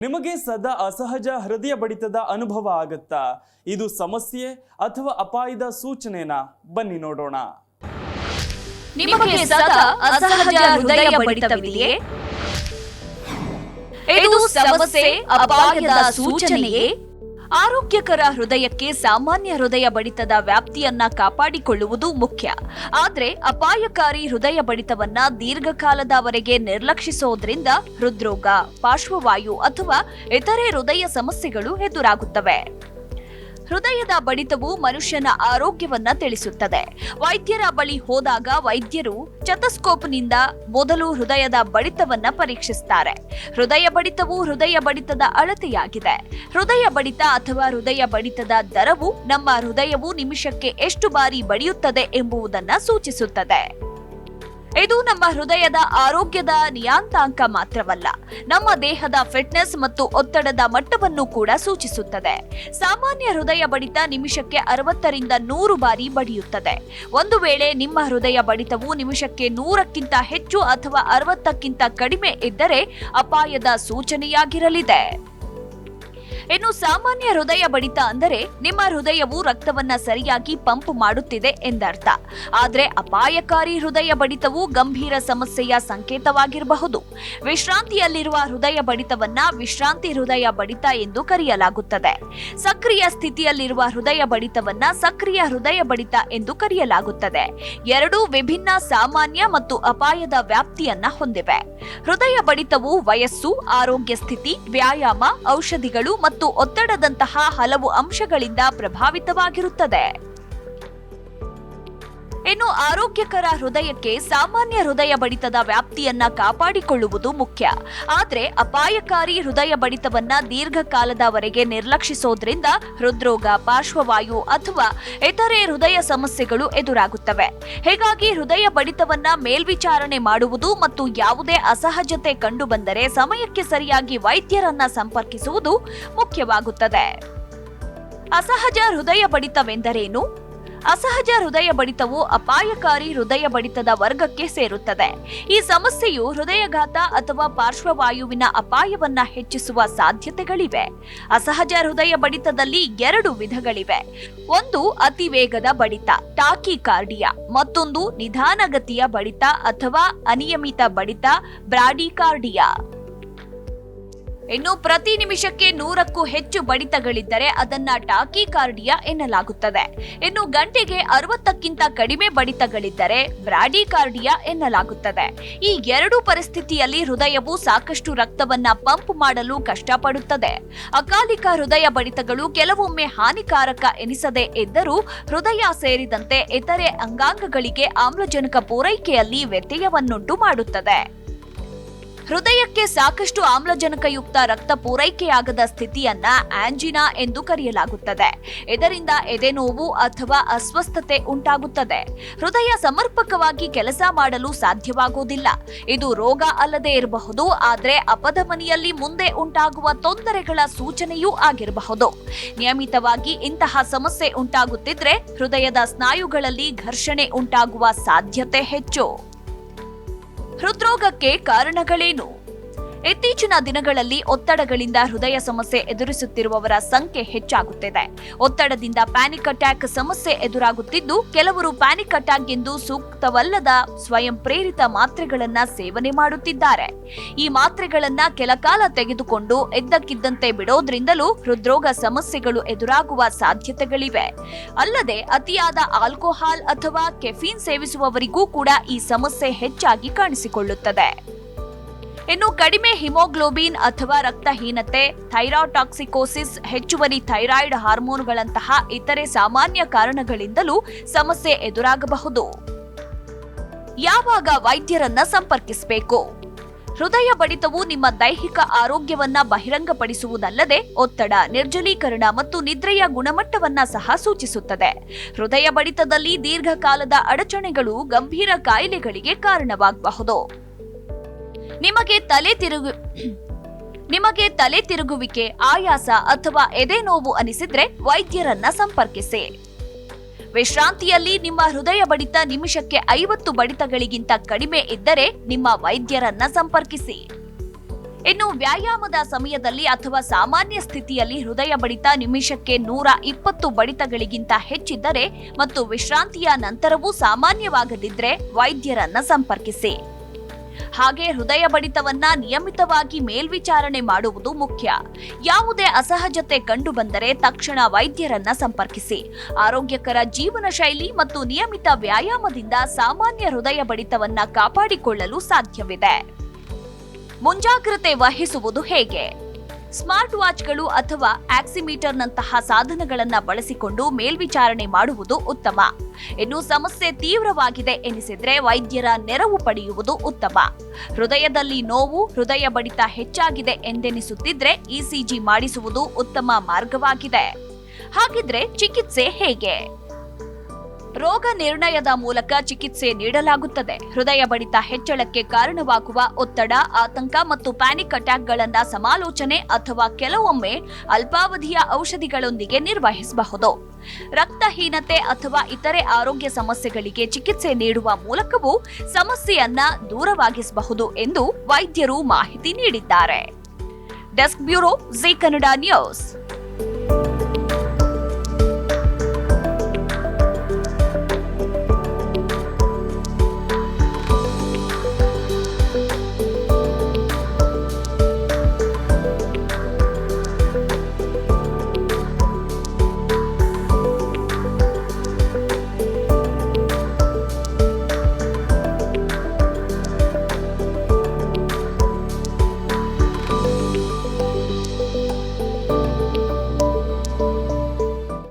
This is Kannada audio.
ನಿಮಗೆ ಸದಾ ಅಸಹಜ ಹೃದಯ ಬಡಿತದ ಅನುಭವ ಆಗುತ್ತಾ? ಇದು ಸಮಸ್ಯೆ ಅಥವಾ ಅಪಾಯದ ಸೂಚನೆನಾ? ಬನ್ನಿ ನೋಡೋಣ. ನಿಮಗೆ ಸದಾ ಅಸಹಜ ಹೃದಯ ಬಡಿತವಿದೆಯೇ? ಇದು ಸಮಸ್ಯೆ, ಅಪಾಯದ ಸೂಚನೆಯೇ? ಆರೋಗ್ಯಕರ ಹೃದಯಕ್ಕೆ ಸಾಮಾನ್ಯ ಹೃದಯ ಬಡಿತದ ವ್ಯಾಪ್ತಿಯನ್ನ ಕಾಪಾಡಿಕೊಳ್ಳುವುದು ಮುಖ್ಯ. ಆದ್ರೆ ಅಪಾಯಕಾರಿ ಹೃದಯ ಬಡಿತವನ್ನ ದೀರ್ಘಕಾಲದವರೆಗೆ ನಿರ್ಲಕ್ಷಿಸೋದ್ರಿಂದ ಹೃದ್ರೋಗ, ಪಾರ್ಶ್ವವಾಯು ಅಥವಾ ಇತರೆ ಹೃದಯ ಸಮಸ್ಯೆಗಳು ಎದುರಾಗುತ್ತವೆ. ಹೃದಯದ ಬಡಿತವು ಮನುಷ್ಯನ ಆರೋಗ್ಯವನ್ನ ತಿಳಿಸುತ್ತದೆ. ವೈದ್ಯರ ಬಳಿ ಹೋದಾಗ ವೈದ್ಯರು ಸ್ಟೆಥೋಸ್ಕೋಪ್ನಿಂದ ಮೊದಲು ಹೃದಯದ ಬಡಿತವನ್ನ ಪರೀಕ್ಷಿಸುತ್ತಾರೆ. ಹೃದಯ ಬಡಿತವು ಹೃದಯ ಬಡಿತದ ಅಳತೆಯಾಗಿದೆ. ಹೃದಯ ಬಡಿತ ಅಥವಾ ಹೃದಯ ಬಡಿತದ ದರವು ನಮ್ಮ ಹೃದಯವು ನಿಮಿಷಕ್ಕೆ ಎಷ್ಟು ಬಾರಿ ಬಡಿಯುತ್ತದೆ ಎಂಬುದನ್ನು ಸೂಚಿಸುತ್ತದೆ. ಇದು ನಮ್ಮ ಹೃದಯದ ಆರೋಗ್ಯದ ನಿಯತಾಂಕ ಮಾತ್ರವಲ್ಲ, ನಮ್ಮ ದೇಹದ ಫಿಟ್ನೆಸ್ ಮತ್ತು ಒತ್ತಡದ ಮಟ್ಟವನ್ನು ಕೂಡ ಸೂಚಿಸುತ್ತದೆ. ಸಾಮಾನ್ಯ ಹೃದಯ ಬಡಿತ ನಿಮಿಷಕ್ಕೆ 60 ರಿಂದ 100 ಬಾರಿ ಬಡಿಯುತ್ತದೆ. ಒಂದು ವೇಳೆ ನಿಮ್ಮ ಹೃದಯ ಬಡಿತವು ನಿಮಿಷಕ್ಕೆ 100ಕ್ಕಿಂತ ಹೆಚ್ಚು ಅಥವಾ 60ಕ್ಕಿಂತ ಕಡಿಮೆ ಇದ್ದರೆ ಅಪಾಯದ ಸೂಚನೆಯಾಗಿರಲಿದೆ. ಇನ್ನು ಸಾಮಾನ್ಯ ಹೃದಯ ಬಡಿತ ಅಂದರೆ ನಿಮ್ಮ ಹೃದಯವು ರಕ್ತವನ್ನ ಸರಿಯಾಗಿ ಪಂಪ್ ಮಾಡುತ್ತಿದೆ ಎಂದರ್ಥ. ಆದ್ರೆ ಅಪಾಯಕಾರಿ ಹೃದಯ ಬಡಿತವು ಗಂಭೀರ ಸಮಸ್ಯೆಯ ಸಂಕೇತವಾಗಿರಬಹುದು. ವಿಶ್ರಾಂತಿಯಲ್ಲಿರುವ ಹೃದಯ ಬಡಿತವನ್ನ ವಿಶ್ರಾಂತಿ ಹೃದಯ ಬಡಿತ ಎಂದು ಕರೆಯಲಾಗುತ್ತದೆ. ಸಕ್ರಿಯ ಸ್ಥಿತಿಯಲ್ಲಿರುವ ಹೃದಯ ಬಡಿತವನ್ನ ಸಕ್ರಿಯ ಹೃದಯ ಬಡಿತ ಎಂದು ಕರೆಯಲಾಗುತ್ತದೆ. ಎರಡೂ ವಿಭಿನ್ನ ಸಾಮಾನ್ಯ ಮತ್ತು ಅಪಾಯದ ವ್ಯಾಪ್ತಿಯನ್ನ ಹೊಂದಿವೆ. ಹೃದಯ ಬಡಿತವು ವಯಸ್ಸು, ಆರೋಗ್ಯ ಸ್ಥಿತಿ, ವ್ಯಾಯಾಮ, ಔಷಧಿಗಳು ಮತ್ತು ಒತ್ತಡದಂತಹ ಹಲವು ಅಂಶಗಳಿಂದ ಪ್ರಭಾವಿತವಾಗಿರುತ್ತದೆ. ಇನ್ನು ಆರೋಗ್ಯಕರ ಹೃದಯಕ್ಕೆ ಸಾಮಾನ್ಯ ಹೃದಯ ಬಡಿತದ ವ್ಯಾಪ್ತಿಯನ್ನ ಕಾಪಾಡಿಕೊಳ್ಳುವುದು ಮುಖ್ಯ. ಆದ್ರೆ ಅಪಾಯಕಾರಿ ಹೃದಯ ಬಡಿತವನ್ನ ದೀರ್ಘಕಾಲದವರೆಗೆ ನಿರ್ಲಕ್ಷಿಸೋದ್ರಿಂದ ಹೃದ್ರೋಗ, ಪಾರ್ಶ್ವವಾಯು ಅಥವಾ ಇತರೆ ಹೃದಯ ಸಮಸ್ಯೆಗಳು ಎದುರಾಗುತ್ತವೆ. ಹೀಗಾಗಿ ಹೃದಯ ಬಡಿತವನ್ನ ಮೇಲ್ವಿಚಾರಣೆ ಮಾಡುವುದು ಮತ್ತು ಯಾವುದೇ ಅಸಹಜತೆ ಕಂಡುಬಂದರೆ ಸಮಯಕ್ಕೆ ಸರಿಯಾಗಿ ವೈದ್ಯರನ್ನ ಸಂಪರ್ಕಿಸುವುದು ಮುಖ್ಯವಾಗುತ್ತದೆ. ಅಸಹಜ ಹೃದಯ ಬಡಿತವೆಂದರೇನು? ಅಸಹಜ ಹೃದಯ ಬಡಿತವು ಅಪಾಯಕಾರಿ ಹೃದಯ ಬಡಿತದ ವರ್ಗಕ್ಕೆ ಸೇರುತ್ತದೆ. ಈ ಸಮಸ್ಯೆಯು ಹೃದಯಘಾತ ಅಥವಾ ಪಾರ್ಶ್ವವಾಯುವಿನ ಅಪಾಯವನ್ನ ಹೆಚ್ಚಿಸುವ ಸಾಧ್ಯತೆಗಳಿವೆ. ಅಸಹಜ ಹೃದಯ ಬಡಿತದಲ್ಲಿ 2 ವಿಧಗಳಿವೆ. ಒಂದು ಅತಿ ವೇಗದ ಬಡಿತ, ಟಾಕಿಕಾರ್ಡಿಯಾ. ಮತ್ತೊಂದು ನಿಧಾನಗತಿಯ ಬಡಿತ ಅಥವಾ ಅನಿಯಮಿತ ಬಡಿತ, ಬ್ರಾಡಿಕಾರ್ಡಿಯಾ. ಇನ್ನು ಪ್ರತಿ ನಿಮಿಷಕ್ಕೆ 100ಕ್ಕೂ ಹೆಚ್ಚು ಬಡಿತಗಳಿದ್ದರೆ ಅದನ್ನ ಟಾಕಿಕಾರ್ಡಿಯಾ ಎನ್ನಲಾಗುತ್ತದೆ. ಇನ್ನು ಗಂಟೆಗೆ 60ಕ್ಕಿಂತ ಕಡಿಮೆ ಬಡಿತಗಳಿದ್ದರೆ ಬ್ರಾಡಿಕಾರ್ಡಿಯಾ ಎನ್ನಲಾಗುತ್ತದೆ. ಈ 2 ಪರಿಸ್ಥಿತಿಯಲ್ಲಿ ಹೃದಯವು ಸಾಕಷ್ಟು ರಕ್ತವನ್ನ ಪಂಪ್ ಮಾಡಲು ಕಷ್ಟಪಡುತ್ತದೆ. ಅಕಾಲಿಕ ಹೃದಯ ಬಡಿತಗಳು ಕೆಲವೊಮ್ಮೆ ಹಾನಿಕಾರಕ ಎನಿಸದೇ ಇದ್ದರೂ ಹೃದಯ ಸೇರಿದಂತೆ ಇತರೆ ಅಂಗಾಂಗಗಳಿಗೆ ಆಮ್ಲಜನಕ ಪೂರೈಕೆಯಲ್ಲಿ ವ್ಯತ್ಯಯವನ್ನುಂಟು ಮಾಡುತ್ತದೆ. ಹೃದಯಕ್ಕೆ ಸಾಕಷ್ಟು ಆಮ್ಲಜನಕಯುಕ್ತ ರಕ್ತ ಪೂರೈಕೆಯಾಗದ ಸ್ಥಿತಿಯನ್ನ ಆಂಜಿನಾ ಎಂದು ಕರೆಯಲಾಗುತ್ತದೆ. ಇದರಿಂದ ಎದೆನೋವು ಅಥವಾ ಅಸ್ವಸ್ಥತೆ ಉಂಟಾಗುತ್ತದೆ. ಹೃದಯ ಸಮರ್ಪಕವಾಗಿ ಕೆಲಸ ಮಾಡಲು ಸಾಧ್ಯವಾಗುವುದಿಲ್ಲ. ಇದು ರೋಗ ಅಲ್ಲದೆ ಇರಬಹುದು, ಆದರೆ ಅಪಧಮನಿಯಲ್ಲಿ ಮುಂದೆ ಉಂಟಾಗುವ ತೊಂದರೆಗಳ ಸೂಚನೆಯೂ ಆಗಿರಬಹುದು. ನಿಯಮಿತವಾಗಿ ಇಂತಹ ಸಮಸ್ಯೆ ಉಂಟಾಗುತ್ತಿದ್ರೆ ಹೃದಯದ ಸ್ನಾಯುಗಳಲ್ಲಿ ಘರ್ಷಣೆ ಉಂಟಾಗುವ ಸಾಧ್ಯತೆ ಹೆಚ್ಚು. ಹೃದ್ರೋಗಕ್ಕೆ ಕಾರಣಗಳೇನು? ಇತ್ತೀಚಿನ ದಿನಗಳಲ್ಲಿ ಒತ್ತಡಗಳಿಂದ ಹೃದಯ ಸಮಸ್ಯೆ ಎದುರಿಸುತ್ತಿರುವವರ ಸಂಖ್ಯೆ ಹೆಚ್ಚಾಗುತ್ತಿದೆ. ಒತ್ತಡದಿಂದ ಪ್ಯಾನಿಕ್ ಅಟ್ಯಾಕ್ ಸಮಸ್ಯೆ ಎದುರಾಗುತ್ತಿದ್ದು, ಕೆಲವರು ಪ್ಯಾನಿಕ್ ಅಟ್ಯಾಕ್ ಎಂದು ಸೂಕ್ತವಲ್ಲದ ಸ್ವಯಂ ಪ್ರೇರಿತ ಮಾತ್ರೆಗಳನ್ನ ಸೇವನೆ ಮಾಡುತ್ತಿದ್ದಾರೆ. ಈ ಮಾತ್ರೆಗಳನ್ನ ಕೆಲಕಾಲ ತೆಗೆದುಕೊಂಡು ಇದ್ದಕ್ಕಿದ್ದಂತೆ ಬಿಡೋದ್ರಿಂದಲೂ ಹೃದ್ರೋಗ ಸಮಸ್ಯೆಗಳು ಎದುರಾಗುವ ಸಾಧ್ಯತೆಗಳಿವೆ. ಅಲ್ಲದೆ ಅತಿಯಾದ ಆಲ್ಕೋಹಾಲ್ ಅಥವಾ ಕೆಫೀನ್ ಸೇವಿಸುವವರಿಗೂ ಕೂಡ ಈ ಸಮಸ್ಯೆ ಹೆಚ್ಚಾಗಿ ಕಾಣಿಸಿಕೊಳ್ಳುತ್ತದೆ. ಇನ್ನು ಕಡಿಮೆ ಹಿಮೋಗ್ಲೋಬಿನ್ ಅಥವಾ ರಕ್ತಹೀನತೆ, ಥೈರಾಟಾಕ್ಸಿಕೋಸಿಸ್, ಹೆಚ್ಚುವರಿ ಥೈರಾಯ್ಡ್ ಹಾರ್ಮೋನ್ಗಳಂತಹ ಇತರೆ ಸಾಮಾನ್ಯ ಕಾರಣಗಳಿಂದಲೂ ಸಮಸ್ಯೆ ಎದುರಾಗಬಹುದು. ಯಾವಾಗ ವೈದ್ಯರನ್ನ ಸಂಪರ್ಕಿಸಬೇಕು? ಹೃದಯ ಬಡಿತವು ನಿಮ್ಮ ದೈಹಿಕ ಆರೋಗ್ಯವನ್ನ ಬಹಿರಂಗಪಡಿಸುವುದಲ್ಲದೆ ಒತ್ತಡ, ನಿರ್ಜಲೀಕರಣ ಮತ್ತು ನಿದ್ರೆಯ ಗುಣಮಟ್ಟವನ್ನ ಸಹ ಸೂಚಿಸುತ್ತದೆ. ಹೃದಯ ಬಡಿತದಲ್ಲಿ ದೀರ್ಘಕಾಲದ ಅಡಚಣೆಗಳು ಗಂಭೀರ ಕಾಯಿಲೆಗಳಿಗೆ ಕಾರಣವಾಗಬಹುದು. ನಿಮಗೆ ತಲೆ ತಿರುಗುವಿಕೆ, ಆಯಾಸ ಅಥವಾ ಎದೆ ನೋವು ಅನಿಸಿದ್ರೆ ವೈದ್ಯರನ್ನ ಸಂಪರ್ಕಿಸಿ. ವಿಶ್ರಾಂತಿಯಲ್ಲಿ ನಿಮ್ಮ ಹೃದಯ ಬಡಿತ ನಿಮಿಷಕ್ಕೆ 50 ಬಡಿತಗಳಿಗಿಂತ ಕಡಿಮೆ ಇದ್ದರೆ ನಿಮ್ಮ ವೈದ್ಯರನ್ನ ಸಂಪರ್ಕಿಸಿ. ಇನ್ನು ವ್ಯಾಯಾಮದ ಸಮಯದಲ್ಲಿ ಅಥವಾ ಸಾಮಾನ್ಯ ಸ್ಥಿತಿಯಲ್ಲಿ ಹೃದಯ ಬಡಿತ ನಿಮಿಷಕ್ಕೆ 120 ಬಡಿತಗಳಿಗಿಂತ ಹೆಚ್ಚಿದ್ದರೆ ಮತ್ತು ವಿಶ್ರಾಂತಿಯ ನಂತರವೂ ಸಾಮಾನ್ಯವಾಗದಿದ್ದರೆ ವೈದ್ಯರನ್ನ ಸಂಪರ್ಕಿಸಿ. ಹಾಗೆ ಹೃದಯ ಬಡಿತವನ್ನ ನಿಯಮಿತವಾಗಿ ಮೇಲ್ವಿಚಾರಣೆ ಮಾಡುವುದು ಮುಖ್ಯ. ಯಾವುದೇ ಅಸಹಜತೆ ಕಂಡು ಬಂದರೆ ತಕ್ಷಣ ವೈದ್ಯರನ್ನ ಸಂಪರ್ಕಿಸಿ. ಆರೋಗ್ಯಕರ ಜೀವನ ಶೈಲಿ ಮತ್ತು ನಿಯಮಿತ ವ್ಯಾಯಾಮದಿಂದ ಸಾಮಾನ್ಯ ಹೃದಯ ಬಡಿತವನ್ನ ಕಾಪಾಡಿಕೊಳ್ಳಲು ಸಾಧ್ಯವಿದೆ. ಮುಂಜಾಗ್ರತೆ ವಹಿಸುವುದು ಹೇಗೆ? ಸ್ಮಾರ್ಟ್ ವಾಚ್ಗಳು ಅಥವಾ ಆಕ್ಸಿಮೀಟರ್ನಂತಹ ಸಾಧನಗಳನ್ನು ಬಳಸಿಕೊಂಡು ಮೇಲ್ವಿಚಾರಣೆ ಮಾಡುವುದು ಉತ್ತಮ. ಇನ್ನು ಸಮಸ್ಯೆ ತೀವ್ರವಾಗಿದೆ ಎನಿಸಿದ್ರೆ ವೈದ್ಯರ ನೆರವು ಪಡೆಯುವುದು ಉತ್ತಮ. ಹೃದಯದಲ್ಲಿ ನೋವು, ಹೃದಯ ಬಡಿತ ಹೆಚ್ಚಾಗಿದೆ ಎಂದೆನಿಸುತ್ತಿದ್ರೆ ಇಸಿಜಿ ಮಾಡಿಸುವುದು ಉತ್ತಮ ಮಾರ್ಗವಾಗಿದೆ. ಹಾಗಿದ್ರೆ ಚಿಕಿತ್ಸೆ ಹೇಗೆ? ರೋಗ ನಿರ್ಣಯದ ಮೂಲಕ ಚಿಕಿತ್ಸೆ ನೀಡಲಾಗುತ್ತದೆ. ಹೃದಯ ಬಡಿತ ಹೆಚ್ಚಳಕ್ಕೆ ಕಾರಣವಾಗುವ ಒತ್ತಡ, ಆತಂಕ ಮತ್ತು ಪ್ಯಾನಿಕ್ ಅಟ್ಯಾಕ್ಗಳನ್ನ ಸಮಾಲೋಚನೆ ಅಥವಾ ಕೆಲವೊಮ್ಮೆ ಅಲ್ಪಾವಧಿಯ ಔಷಧಿಗಳೊಂದಿಗೆ ನಿರ್ವಹಿಸಬಹುದು. ರಕ್ತಹೀನತೆ ಅಥವಾ ಇತರೆ ಆರೋಗ್ಯ ಸಮಸ್ಯೆಗಳಿಗೆ ಚಿಕಿತ್ಸೆ ನೀಡುವ ಮೂಲಕವೂ ಸಮಸ್ಯೆಯನ್ನ ದೂರವಾಗಿಸಬಹುದು ಎಂದು ವೈದ್ಯರು ಮಾಹಿತಿ ನೀಡಿದ್ದಾರೆ. Desk bureau, G Kannada news.